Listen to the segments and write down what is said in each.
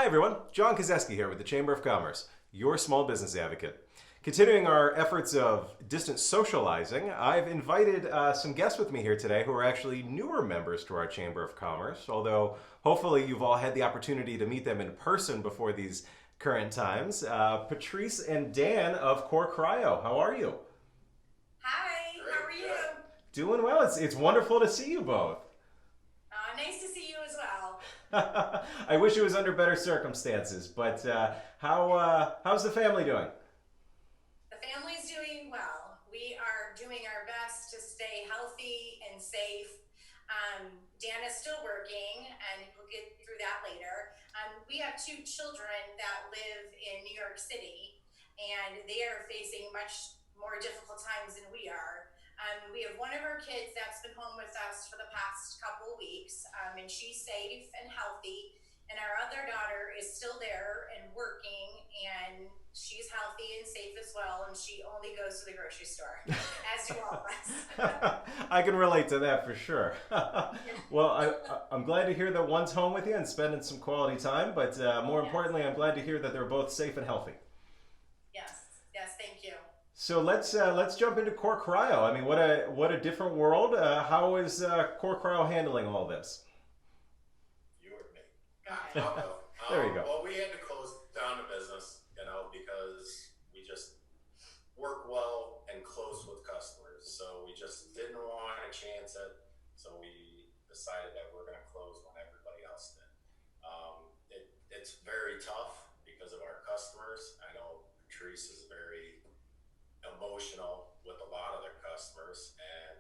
Hi everyone, Jon.Kozesky here with the Chamber of Commerce, your small business advocate. Continuing our efforts of distance socializing, I've invited some guests with me here today who are actually newer members to our Chamber of Commerce, although hopefully you've all had the opportunity to meet them in person before these current times. Patrice and Dan of Cryo, how are you? Hi, how are you? Doing well. It's wonderful to see you both. Nice to see you as well. I wish it was under better circumstances, but how's the family doing? The family's doing well. We are doing our best to stay healthy and safe. Dan is still working, and we'll get through that later. We have two children that live in New York City, and they are facing much more difficult times than we are. We have one of our kids that's been home with us for the past couple of weeks, and she's safe and healthy. And our other daughter is still there and working, and she's healthy and safe as well. And she only goes to the grocery store, as do all of us. I can relate to that for sure. Well, I'm glad to hear that one's home with you and spending some quality time, but more importantly, I'm glad to hear that they're both safe and healthy. Yes, yes, thank you. So let's jump into Core Cryo. I mean, what a different world. How is Core Cryo handling all this? You or me? Go ahead. I'll go. There you go. Well, we had to close down the business, because we just work well and close with customers. So we just didn't want to chance it. So we decided that we're going to close when everybody else did. It's very tough because of our customers. I know Patrice is very emotional with a lot of their customers, and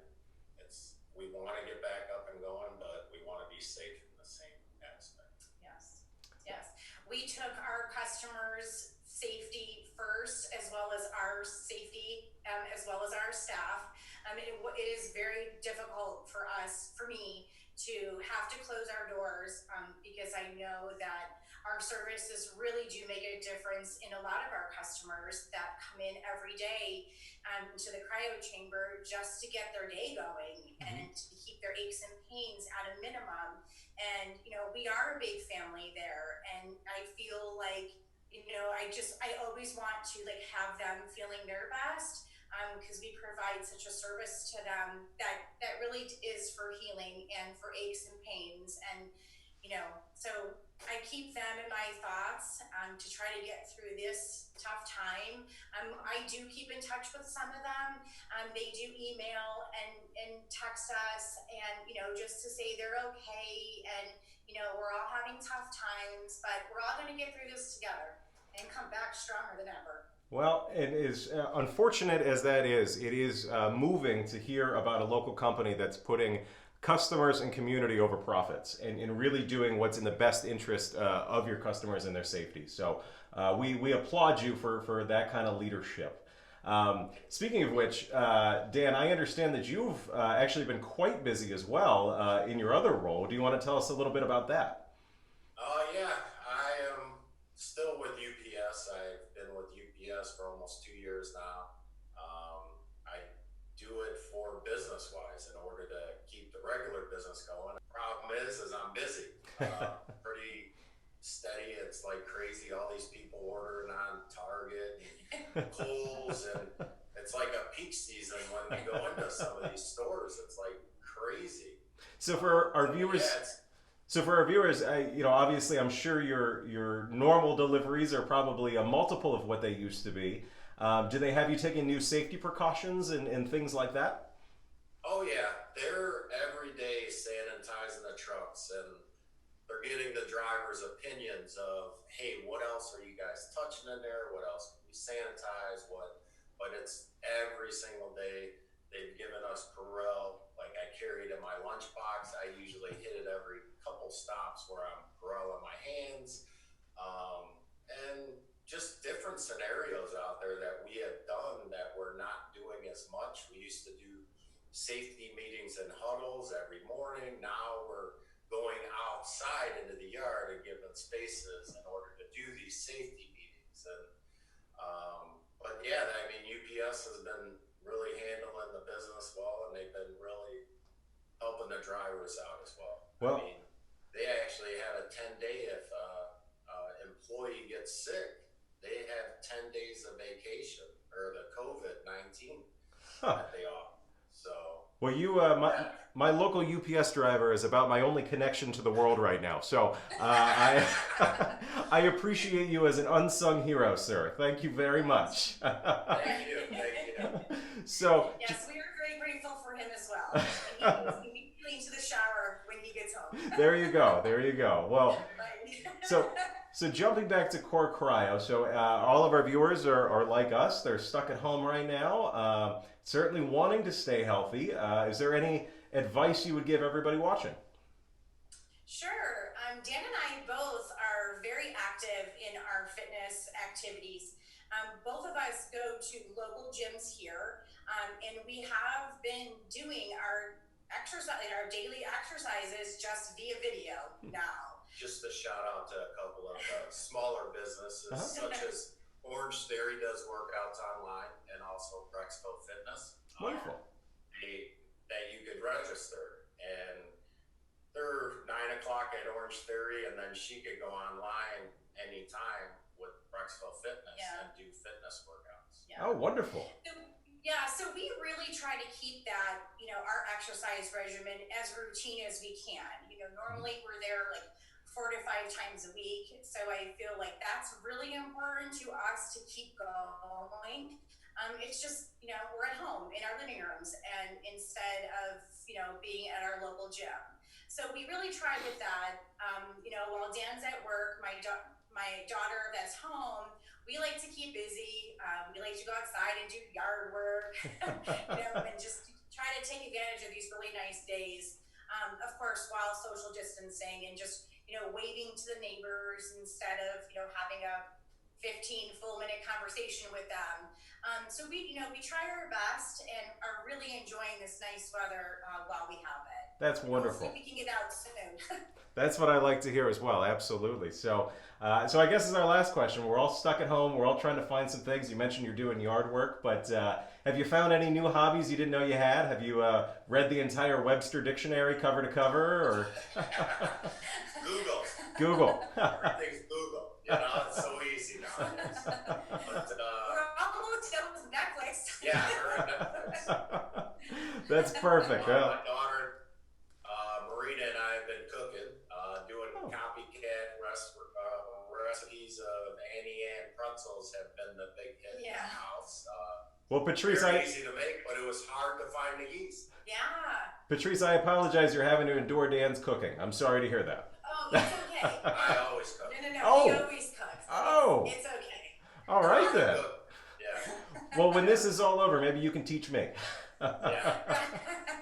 we want to get back up and going, but we want to be safe in the same aspect. Yes, yes. We took our customers' safety first, as well as our safety, as well as our staff. It is very difficult for me, to have to close our doors because I know that our services really do make a difference in a lot of our customers that come in every day to the cryo chamber just to get their day going and to keep their aches and pains at a minimum. And, we are a big family there, and I feel like, I always want to have them feeling their best because we provide such a service to them that really is for healing and for aches and pains. And, so I keep them in my thoughts to try to get through this tough time. I do keep in touch with some of them. They do email and text us, and, just to say they're okay. And, we're all having tough times, but we're all going to get through this together and come back stronger than ever. Well, it is unfortunate as that is. It is moving to hear about a local company that's putting customers and community over profits, and really doing what's in the best interest of your customers and their safety. So we applaud you for that kind of leadership. Speaking of which, Dan, I understand that you've actually been quite busy as well in your other role. Do you want to tell us a little bit about that? Yeah, I am still with UPS. I've been with UPS for almost 2 years now. I do it for business-wise in order to keep the regular business going. The problem is I'm busy. Pretty steady. It's like crazy. All these people ordering on Target and Kohl's, and it's like a peak season when we go into some of these stores. It's like crazy. So for our viewers, Yeah, obviously, I'm sure your normal deliveries are probably a multiple of what they used to be. Do they have you taking new safety precautions and things like that? oh yeah, they're every day sanitizing the trucks, and they're getting the driver's opinions of, hey, what else are you guys touching in there? What else can we sanitize? But it's every single day. They've given us Perel. Like, I carry it in my lunchbox. I usually hit it every couple stops where I'm Perel in my hands. And just different scenarios out there that we have done that we're not doing as much. We used to do safety meetings and huddles every morning. Now we're going outside into the yard and giving spaces in order to do these safety meetings. And but yeah, UPS has been really handling the business well, and they've been really helping the drivers out as well. Well, They actually had a 10-day sick, they have 10 days of vacation or the COVID-19 Huh. that they offer. So, Well, my local UPS driver is about my only connection to the world right now. So I I appreciate you as an unsung hero, sir. Thank you very much. thank you. Thank you. So Yes, we are very grateful for him as well. And he cleans the shower when he gets home. there you go. There you go. Well, Right. so jumping back to Core Cryo, so all of our viewers are like us. They're stuck at home right now, certainly wanting to stay healthy. Is there any advice you would give everybody watching? Sure. Dan and I both are very active in our fitness activities. Both of us go to local gyms here, and we have been doing our daily exercises just via video now. Just a shout out to a couple of smaller businesses, such as Orange Theory does workouts online, and also Brecksville Fitness. Wonderful. That you could register, and they're 9 o'clock at Orange Theory, and then she could go online anytime with Brecksville Fitness and do fitness workouts. Yeah. Oh, wonderful. So we really try to keep that, our exercise regimen as routine as we can. Normally we're there like 4 to 5 times a week. So I feel like that's really important to us to keep going. It's just, we're at home in our living rooms and instead of, being at our local gym. So we really try with that. While Dan's at work, my daughter that's home, we like to keep busy. We like to go outside and do yard work, and just try to take advantage of these really nice days. Of course, while social distancing and just, waving to the neighbors instead of, having a 15 full minute conversation with them. So we try our best and are really enjoying this nice weather while we have it. That's wonderful. Hopefully we can get out soon. That's what I like to hear as well. Absolutely. So I guess is our last question. We're all stuck at home. We're all trying to find some things. You mentioned you're doing yard work, but have you found any new hobbies you didn't know you had? Have you read the entire Webster Dictionary cover to cover, or Google? Everything's Google. It's so easy nowadays. But, We're almost done with Netflix. yeah, we're on Netflix. That's perfect. My daughter, Marina, and I have been cooking, doing copycat recipes of Annie Ann pretzels have been the big hit in the house. Well, Patrice, Very easy to make, but it was hard to find the yeast. Yeah. Patrice, I apologize. You're having to endure Dan's cooking. I'm sorry to hear that. Oh, it's okay. I always cook. No. Oh. He always cooks. Oh. It's okay. All right then. Yeah. Well, when this is all over, maybe you can teach me. Yeah.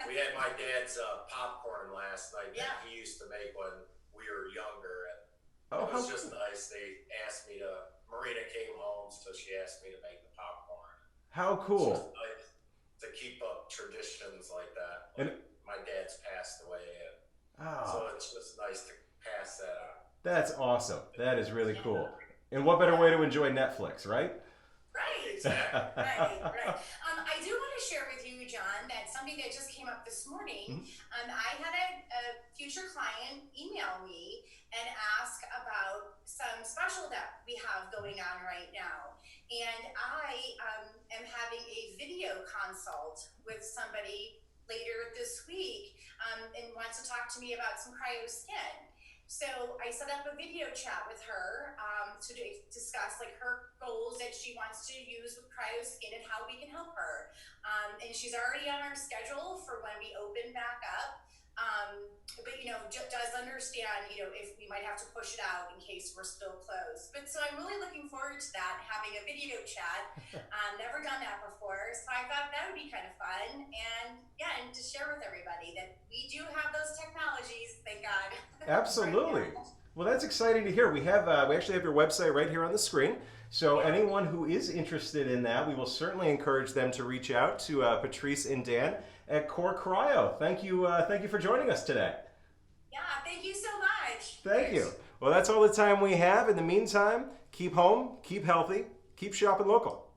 We had my dad's popcorn last night that he used to make when we were younger, and it was just nice. They asked me Marina came home, so she asked me to make the popcorn. How cool. It's just nice to keep up traditions like that. Like my dad's passed away, and so it's just nice to pass that on. That's awesome. That is really cool. And what better way to enjoy Netflix, right? Right. Exactly. Right. I do want to share with you, John, that something that just came up this morning. I had a future client email me and ask about some special that we have going on right now. And I am having a video consult with somebody later this week and wants to talk to me about some cryo skin. So I set up a video chat with her to discuss like her goals that she wants to use with cryo skin and how we can help her. And she's already on our schedule for when we open back up. But does understand, if we might have to push it out in case we're still closed. But so I'm really looking forward to that, having a video chat. Never done that before. So I thought that would be kind of fun. And to share with everybody that we do have those technologies, thank God. Absolutely. Well, that's exciting to hear. We actually have your website right here on the screen. So anyone who is interested in that, we will certainly encourage them to reach out to Patrice and Dan at Core Cryo. Thank you for joining us today. Yeah, thank you so much. Thank you. Well, that's all the time we have. In the meantime, keep home, keep healthy, keep shopping local.